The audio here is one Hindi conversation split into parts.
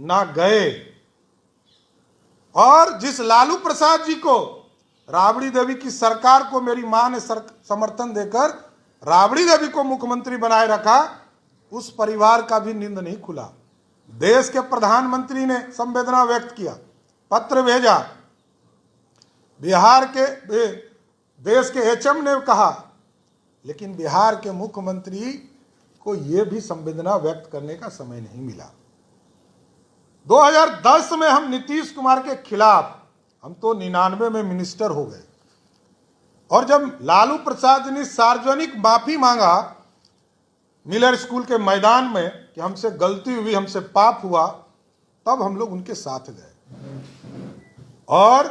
ना गए। और जिस लालू प्रसाद जी को राबड़ी देवी की सरकार को मेरी मां ने समर्थन देकर राबड़ी देवी को मुख्यमंत्री बनाए रखा, उस परिवार का भी नींद नहीं खुला। देश के प्रधानमंत्री ने संवेदना व्यक्त किया, पत्र भेजा, बिहार के देश के एचएम ने कहा, लेकिन बिहार के मुख्यमंत्री को यह भी संवेदना व्यक्त करने का समय नहीं मिला। 2010 में हम नीतीश कुमार के खिलाफ, हम तो 99 में मिनिस्टर हो गए, और जब लालू प्रसाद ने सार्वजनिक माफी मांगा मिलर स्कूल के मैदान में कि हमसे गलती हुई, हमसे पाप हुआ, तब हम लोग उनके साथ गए। और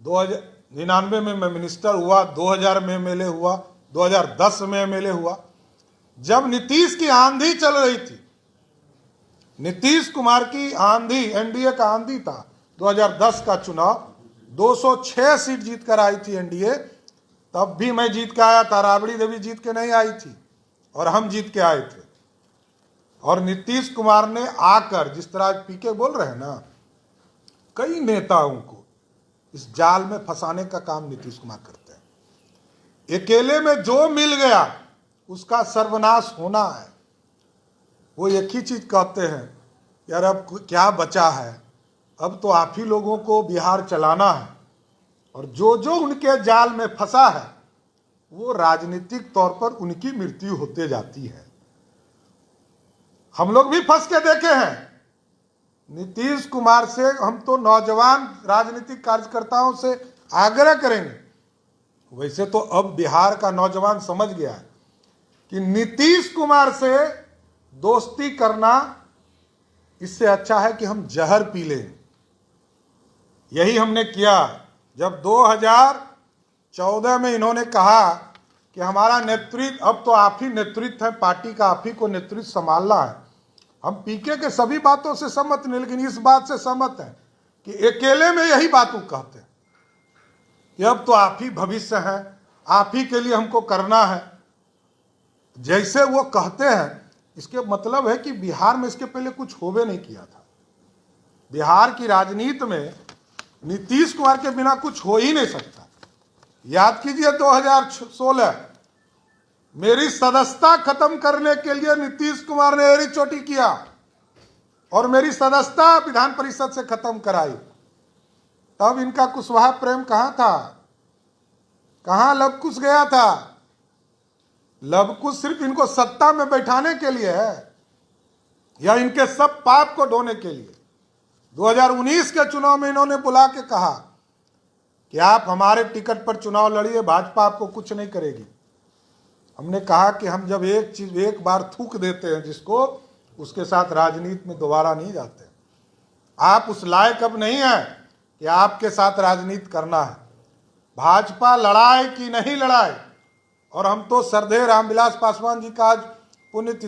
1999 में मैं मिनिस्टर हुआ, 2000 में एमएलए हुआ, 2010 में एमएलए हुआ। जब नीतीश की आंधी चल रही थी, नीतीश कुमार की आंधी, एनडीए का आंधी था, 2010 का चुनाव 206 सीट जीत कर आई थी एनडीए, तब भी मैं जीत के आया था, राबड़ी देवी जीत के नहीं आई थी, और हम जीत के आए थे। और नीतीश कुमार ने आकर, जिस तरह पीके बोल रहे हैं ना, कई नेताओं को इस जाल में फंसाने का काम नीतीश कुमार करते हैं। अकेले में जो मिल गया उसका सर्वनाश होना है। वो एक ही चीज कहते हैं, यार अब क्या बचा है, अब तो आप ही लोगों को बिहार चलाना है। और जो जो उनके जाल में फंसा है वो राजनीतिक तौर पर उनकी मृत्यु होते जाती है। हम लोग भी फंस के देखे हैं। नीतीश कुमार से हम तो नौजवान राजनीतिक कार्यकर्ताओं से आग्रह करेंगे, वैसे तो अब बिहार का नौजवान समझ गया है कि नीतीश कुमार से दोस्ती करना इससे अच्छा है कि हम जहर पी लें। यही हमने किया जब 2014 में इन्होंने कहा कि हमारा नेतृत्व, अब तो आप ही नेतृत्व है पार्टी का, आप ही को नेतृत्व संभालना है। हम पीके के सभी बातों से सहमत नहीं, लेकिन इस बात से सहमत हैं कि अकेले में यही बात वो कहते हैं कि अब तो आप ही भविष्य हैं, आप ही के लिए हमको करना है। जैसे वो कहते हैं, इसके मतलब है कि बिहार में इसके पहले कुछ होवे नहीं किया था। बिहार की राजनीति में नीतीश कुमार के बिना कुछ हो ही नहीं सकता। याद कीजिए 2016 मेरी सदस्यता खत्म करने के लिए नीतीश कुमार ने एड़ी चोटी किया और मेरी सदस्यता विधान परिषद से खत्म कराई। तब इनका कुशवाहा प्रेम कहां था, कहां लवकुश गया था? लवकुश सिर्फ इनको सत्ता में बैठाने के लिए है या इनके सब पाप को ढोने के लिए। 2019 के चुनाव में इन्होंने बुला के कहा कि आप हमारे टिकट पर चुनाव लड़िए, भाजपा आपको कुछ नहीं करेगी। हमने कहा कि हम जब एक चीज एक बार थूक देते हैं जिसको, उसके साथ राजनीति में दोबारा नहीं जाते। आप उस लायक अब नहीं है कि आपके साथ राजनीति करना है। भाजपा लड़ाए कि नहीं लड़ाए, और हम तो श्रद्धेय रामविलास पासवान जी का आज पुण्यतिथि